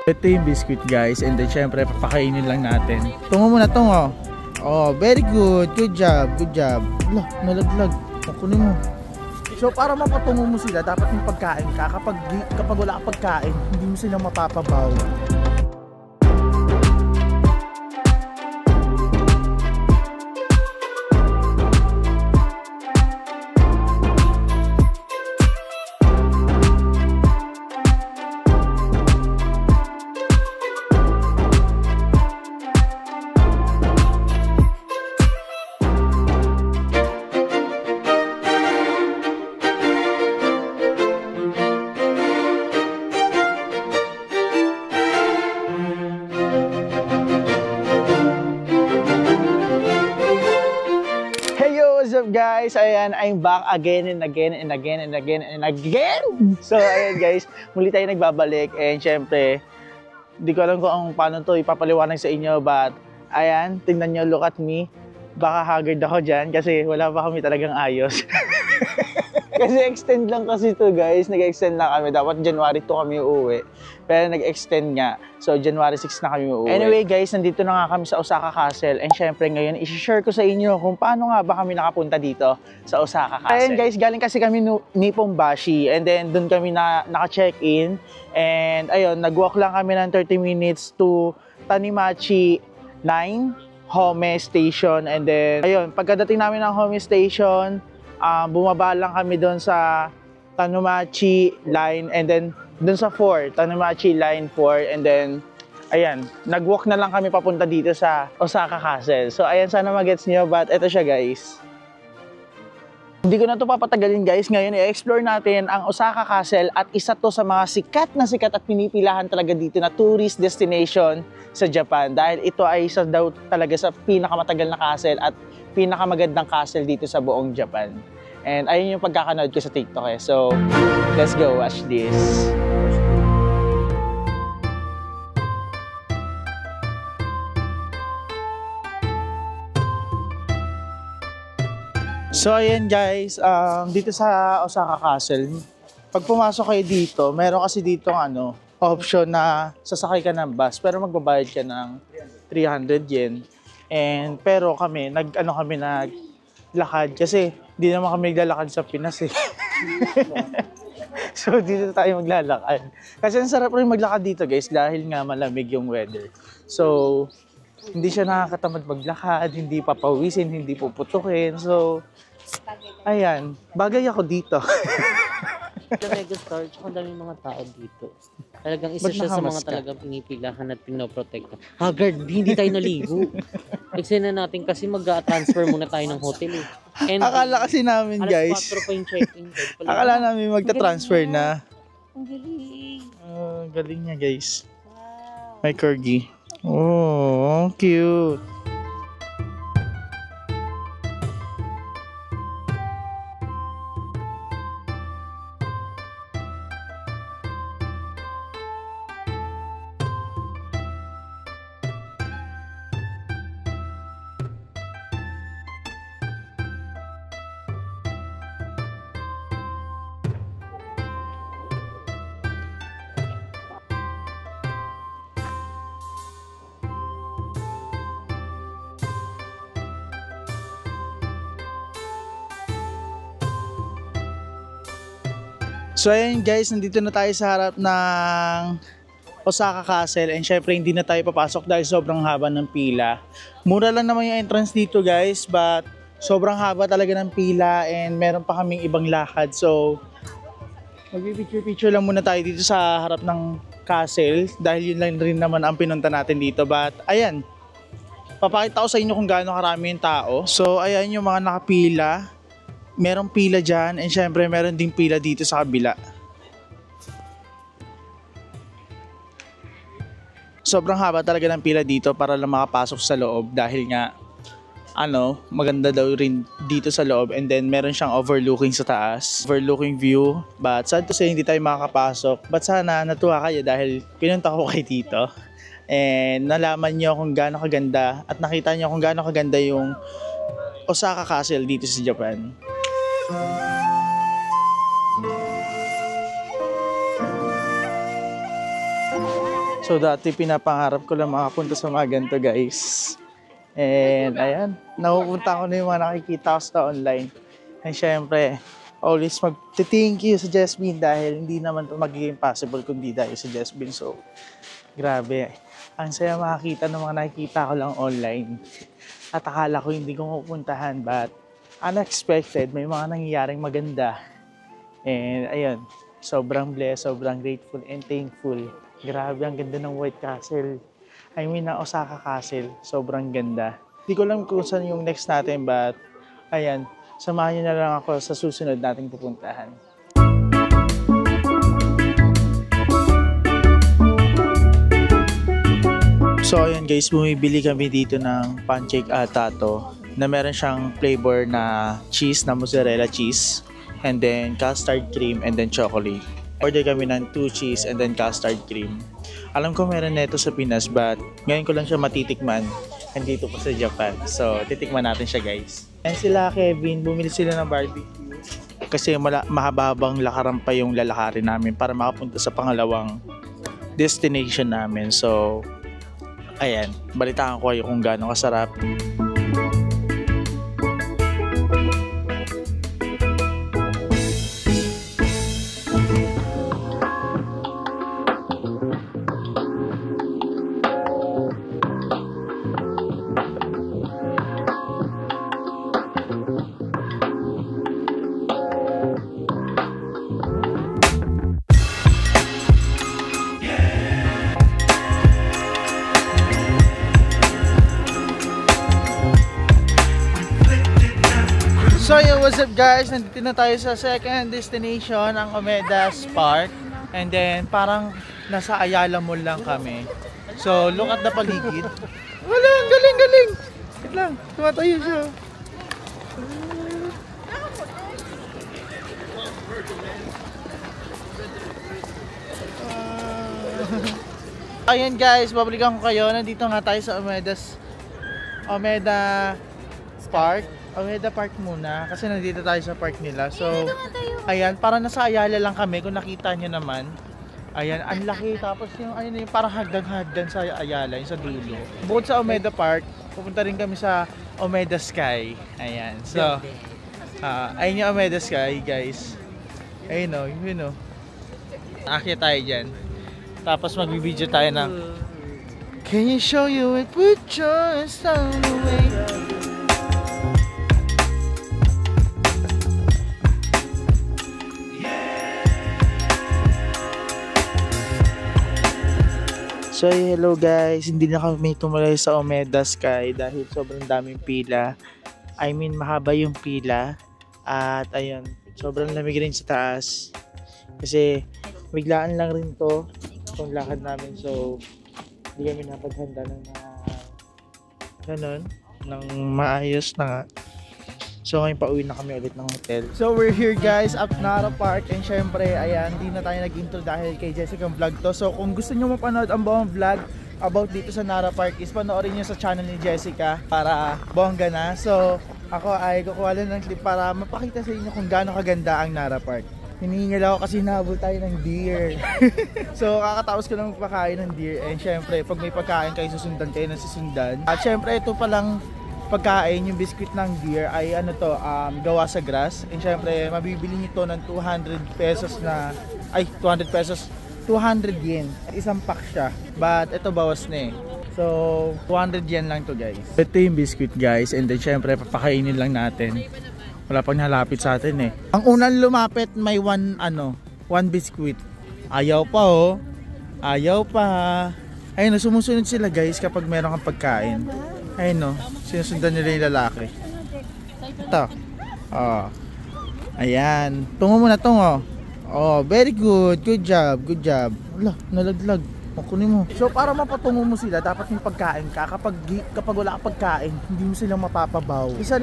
Ito yung biscuit guys, and then syempre papakainin lang natin. Tungo muna, tungo. Oh, very good. Good job, good job. Lah, nalaglag. Kunin mo. So para mapatungo mo sila, dapat yung pagkain ka. Kapag wala kang pagkain, hindi mo sila mapapabaw. Guys, ayan, I'm back again and again and again and again and again. So ayan guys, muli tayo nagbabalik, and syempre di ko alam kung paano to ipapaliwanag sa inyo, but ayan, tingnan nyo, look at me. Baka haggard ako dyan kasi wala pa kami talagang ayos. Kasi extend lang kasi to guys, nag-extend na kami. Dapat January 2 kami uuwi, pero nag-extend nga. So January 6 na kami uuwi. Anyway guys, nandito na nga kami sa Osaka Castle. And syempre ngayon, i-share ko sa inyo kung paano nga ba kami nakapunta dito sa Osaka Castle. Ayan guys, galing kasi kami Nipponbashi. And then dun kami naka-check-in. And ayun, nag-walk lang kami ng 30 minutes to Tanimachi 9 Home Station. And then ayun, pagkadating namin ng Home Station, bumaba lang kami doon sa Tanimachi Line, and then doon sa 4, Tanimachi Line 4, and then ayan, nag-walk na lang kami papunta dito sa Osaka Castle. So ayan, sana magets nyo, but eto siya guys. Hindi ko na to papatagalin guys. Ngayon i-explore natin ang Osaka Castle, at isa to sa mga sikat at pinipilahan talaga dito na tourist destination sa Japan, dahil ito ay isa daw talaga sa pinakamatagal na castle at pinakamagandang castle dito sa buong Japan. And ayun yung pagkakanood ko sa TikTok eh. So, let's go watch this. So ayan guys, dito sa Osaka Castle, pag pumasok kayo dito, meron kasi dito option na sasakay ka ng bus, pero magbabayad ka ng 300 yen. And pero kami naglakad kasi di naman kami naglalakad sa Pinas eh. So dito tayo maglalakad. Kasi ang sarap rin maglakad dito guys dahil nga malamig yung weather. So hindi siya nakakatamad maglakad, hindi papawisin, hindi puputukin. So ayan, bagay ako dito. Mega Star, tsaka daming mga tao dito. Talagang isa siya sa mga talagang pinipilahan at pinoprotekta. Haggard, hindi tayo naligo. Eksena natin kasi mag-transfer muna tayo ng hotel eh. And akala kasi namin guys, alas 4 pa yung check-in. akala namin magta-transfer na. Ang galing. Galing niya guys. May corgi. Oh, cute. So ayan guys, nandito na tayo sa harap ng Osaka Castle, and syempre hindi na tayo papasok dahil sobrang haba ng pila. Mura lang naman yung entrance dito guys, but sobrang haba talaga ng pila, and meron pa kaming ibang lakad. So magpipicture lang muna tayo dito sa harap ng castle dahil yun lang rin naman ang pinunta natin dito. But ayan, papakita ko sa inyo kung gaano karami yung tao. So ayan yung mga nakapila. Merong pila dyan, and syempre meron ding pila dito sa kabila. Sobrang haba talaga ng pila dito para lang makapasok sa loob dahil nga maganda daw rin dito sa loob, and then meron siyang overlooking sa taas, overlooking view. But sad to say hindi tayo makakapasok, but sana natuwa kayo dahil pinunta ko kayo dito and nalaman nyo kung gaano kaganda at nakita nyo kung gaano kaganda yung Osaka Castle dito sa Japan. So dati pinapangarap ko lang makapunta sa mga ganito guys. And ayan, napupunta ko na yung mga nakikita ko sa online. And syempre, always mag-thank you sa Jasmine dahil hindi naman ito magiging possible kung di dahil sa Jasmine. So, grabe. Ang saya makakita ng mga nakikita ko lang online. At akala ko hindi ko mapupuntahan but unexpected, may mga nangyayaring maganda. And ayun, sobrang blessed, sobrang grateful and thankful. Grabe, ang ganda ng White Castle. I mean, ang Osaka Castle. Sobrang ganda. Hindi ko alam kung saan yung next natin, but ayan, samahan nyo na lang ako sa susunod nating pupuntahan. So ayan guys, bumibili kami dito ng pancake tato na meron siyang flavor na cheese, na mozzarella cheese, and then custard cream, and then chocolate. Order kami ng 2 cheese and then custard cream. Alam ko meron na ito sa Pinas but ngayon ko lang siya matitikman andito pa sa Japan. So titikman natin siya guys. And sila Kevin, bumili sila ng barbecue kasi mahaba-habang lakaran pa yung lalakarin namin para makapunta sa pangalawang destination namin. So ayan, balitaan ko kayo kung gaano kasarap. So yo, what's up guys? Nandito na tayo sa second destination, ang Omedas Park. And then parang nasa Ayala Mall lang kami. So look at the paligid. Wala, galing! Wait lang, tumatayo siya. Ayan guys, babalikan ko kayo. Nandito nga tayo sa Omeda Park. Omeda Park muna kasi nandito tayo sa park nila. So, ayan, parang nasa Ayala lang kami kung nakita nyo naman. Ayan, ang laki. Tapos yung parang hagdan-hagdan sa Ayala, yung sa dulo. Bukod sa Omeda Park, pupunta rin kami sa Omeda Sky. Ayan, so, ayun yung Omeda Sky, guys. Ayun o, yun o. Aakyat tayo dyan. Tapos magbibideo tayo ng Can you show you it? Put your stone away. So hello guys, hindi na kami tumuloy sa Omeda Sky dahil sobrang daming pila. I mean mahaba yung pila. At ayun, sobrang lamig rin sa taas. Kasi biglaan lang rin to kung lakad namin. So hindi kami napaghanda ng ng maayos na nga. So ngayon pauwi na kami ulit ng hotel. So we're here guys at Nara Park. And syempre ayan, hindi na tayo nag-intro dahil kay Jessica vlog to. So kung gusto nyo mapanood ang buong vlog about dito sa Nara Park is panoorin nyo sa channel ni Jessica para bongga na. So ako ay kukuha lang ng clip para mapakita sa inyo kung gaano kaganda ang Nara Park. Hinihingil ako kasi nahabol tayo ng deer. So kakatapos ko lang magpakain ng deer. And syempre pag may pagkain kayo susundan kayo ng susundan. At syempre ito palang pagkain, yung biscuit ng deer ay gawa sa grass. And syempre mabibili nito ng 200 pesos na 200 pesos, 200 yen. Isang pack siya, but ito bawas na eh. So 200 yen lang to guys. Ito yung biscuit guys, and then syempre papakainin lang natin. Wala pang halapit sa atin eh. Ang unang lumapit may one biscuit. Ayaw pa oh. Ayaw pa. Ayun, sumusunod sila guys kapag meron kang pagkain. Ayun no, sinusundan nila yung lalaki. Ito. Oh. Ayan. Tungo muna, tungo. Oh, very good. Good job, good job. Wala, nalaglag. Kunin mo. So para mapatungo mo sila, dapat may pagkain ka. Kapag wala ka pagkain, hindi mo silang mapapabaw. Isa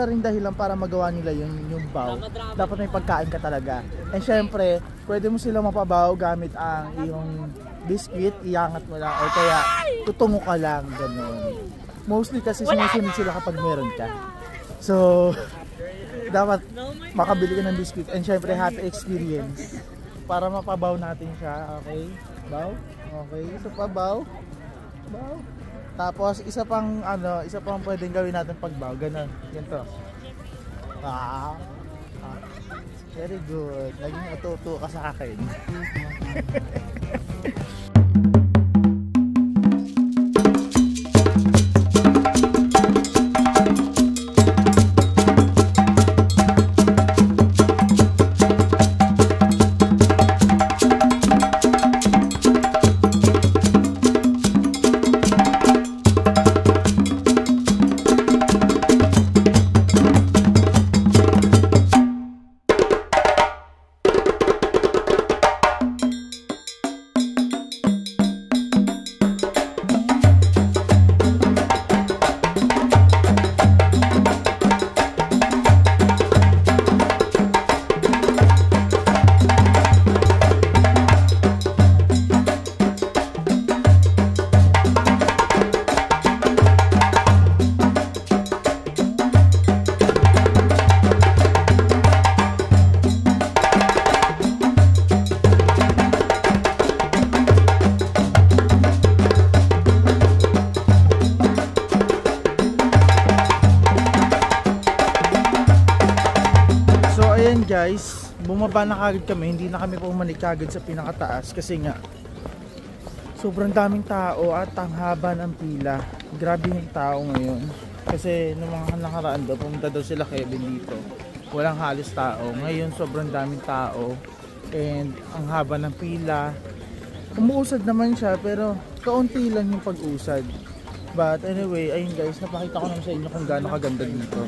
rin dahilan para magawa nila yung baw. Dapat may pagkain ka talaga. And syempre, pwede mo silang mapabaw gamit ang iyong biscuit, iangat mo lang. O kaya, tutungo ka lang. Ganun. Mostly kasi sinusunod sila kapag meron ka. So, dapat makabili ka ng biscuit. And syempre, happy experience. Para mapabaw natin siya. Okay? Baw? Okay, isa pa bow. Bow. Tapos isa pang pwedeng gawin natin pag bow, ganun. Ganito. Very good. Naging matuto ka sa akin. Guys, bumaba na kagad kami, hindi na kami pumalik kagad sa pinakataas kasi nga sobrang daming tao at ang haba ng pila. Grabe yung tao ngayon kasi nung mga nakaraan daw pumunta daw sila Kevin dito, walang halos tao. Ngayon sobrang daming tao and ang haba ng pila. Umuusad naman siya pero kaunti lang yung pag-usad. But anyway, ayun guys, napakita ko naman sa inyo kung gaano kaganda dito.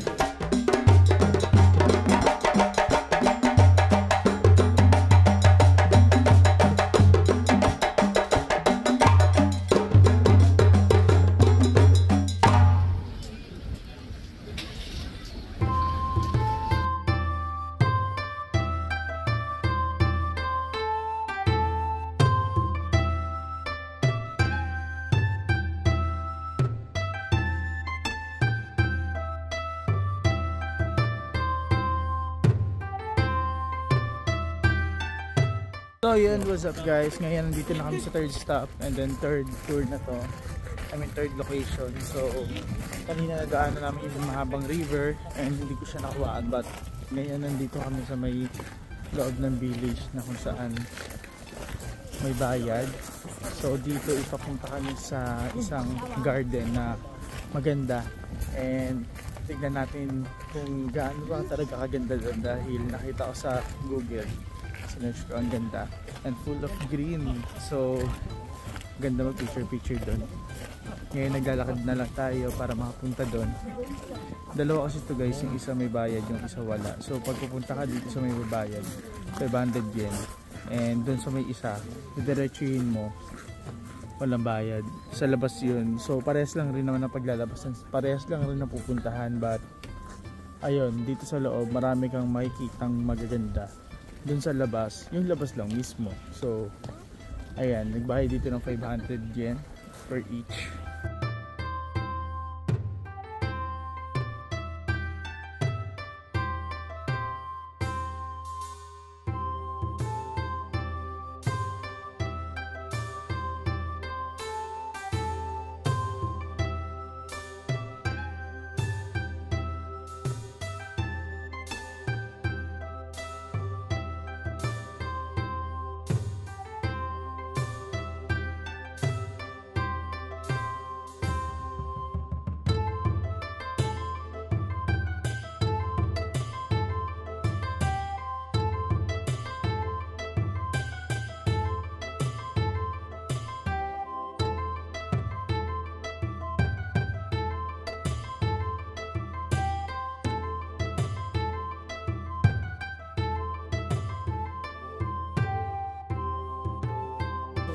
So yun, what's up guys? Ngayon nandito na kami sa third stop and then third tour na to. I mean third location. So kanina nagdaan na namin yung mahabang river and hindi ko siya nakuhaan, but ngayon nandito kami sa may loob ng village na kung saan may bayad. So dito ipapunta kami sa isang garden na maganda and tignan natin kung gaano ba talaga kaganda doon dahil nakita ko sa Google. Sinerch ko, ang ganda and full of green, so ganda mag picture doon. Ngayon naglalakad na lang tayo para makapunta doon. Dalawa kasi ito guys, yung isa may bayad, yung isa wala. So pag pupunta ka dito sa may bayad, 500 yen, and doon sa may isa didiretsuhin mo, walang bayad, sa labas yun. So parehas lang rin naman ang paglalabasan, parehas lang rin ang pupuntahan, but ayun, dito sa loob marami kang makikitang magaganda. Dun sa labas, yung labas lang mismo. So, ayan, nagbayad dito ng 500 yen per each.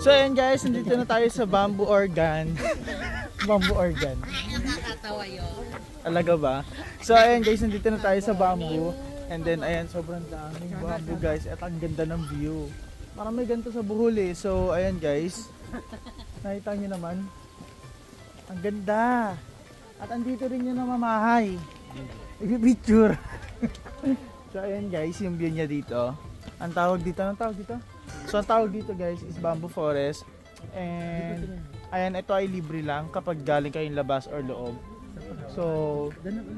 So ayan guys, nandito na tayo sa bamboo organ. Bamboo organ. Nakakatawa yun. Talaga ba? So ayan guys, nandito na tayo sa bamboo. And then ayan, sobrang daming bamboo guys. At ang ganda ng view. Parang may ganito sa Bohol eh. So ayan guys, nakita nyo naman. Ang ganda. At andito rin yung namamahay. I-picture. So ayan guys, yung view niya dito. Ang tawag dito, anong tawag dito? So ang tawag dito guys is bamboo forest. And ayan, ito ay libre lang kapag galing kayong labas or loob. So,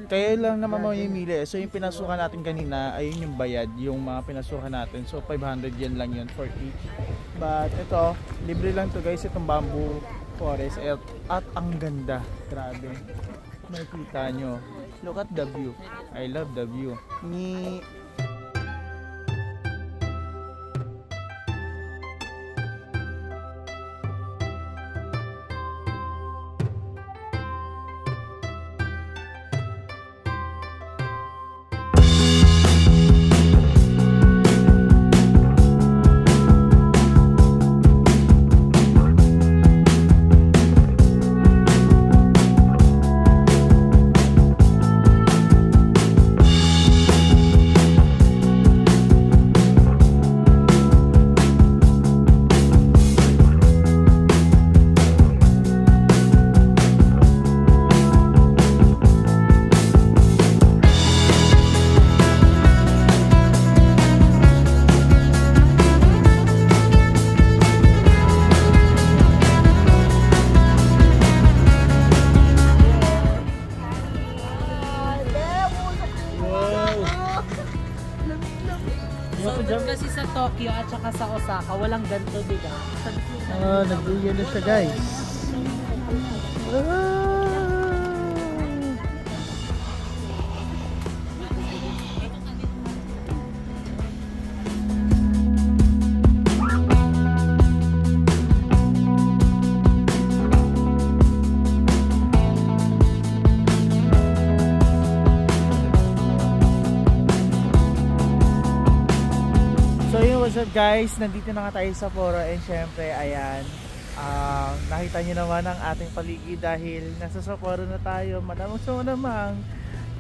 kayo lang naman mamimili. So, yung pinasukan natin kanina, ayun yung bayad, yung mga pinasukan natin. So, 500 yen lang yun for each. But ito, libre lang to guys, itong bamboo forest. At ang ganda, grabe. Makikita nyo. Look at the view. I love the view. So, doon kasi sa Tokyo at saka sa Osaka, walang ganito, diba? Nag-yelo siya guys. What's up guys, nandito na nga tayo sa Sapporo and syempre ayan, nakita nyo naman ang ating paligid dahil nasa Sapporo na tayo. Malamang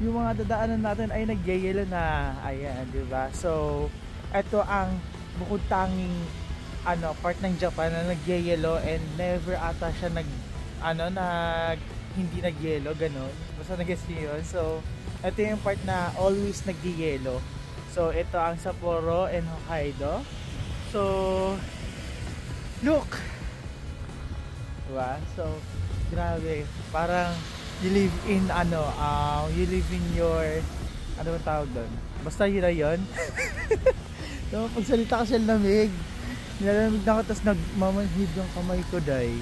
yung mga dadaanan natin ay nagyayelo na, ayan, diba? So ito ang bukod tanging part ng Japan na nagyayelo and never ata siya hindi nagyelo, ganun, basta nag-gets nyo yun. So ito yung part na always nagyayelo. So ito ang Sapporo and Hokkaido. So look, diba? So grabe, parang you live in your ano bang tawag doon? Basta yun na yun. So pagsalita kasi ng lamig, nilalamig na ako, tapos nagmamanhid yung kamay ko dahil.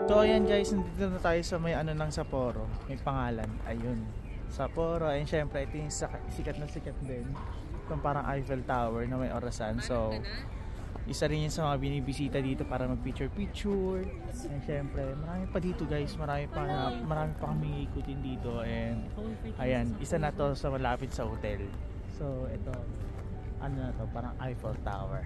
So ayan guys, nandito na tayo sa may ng Sapporo, may pangalan, ayun, Sapporo. And syempre ito yung sikat na sikat din, itong parang Eiffel Tower na may orasan. So isa rin yun sa mga binibisita dito para mag picture. And syempre marami pa dito guys, marami pa kami ikutin dito. And ayan, isa na to sa malapit sa hotel. So ito, na to, parang Eiffel Tower.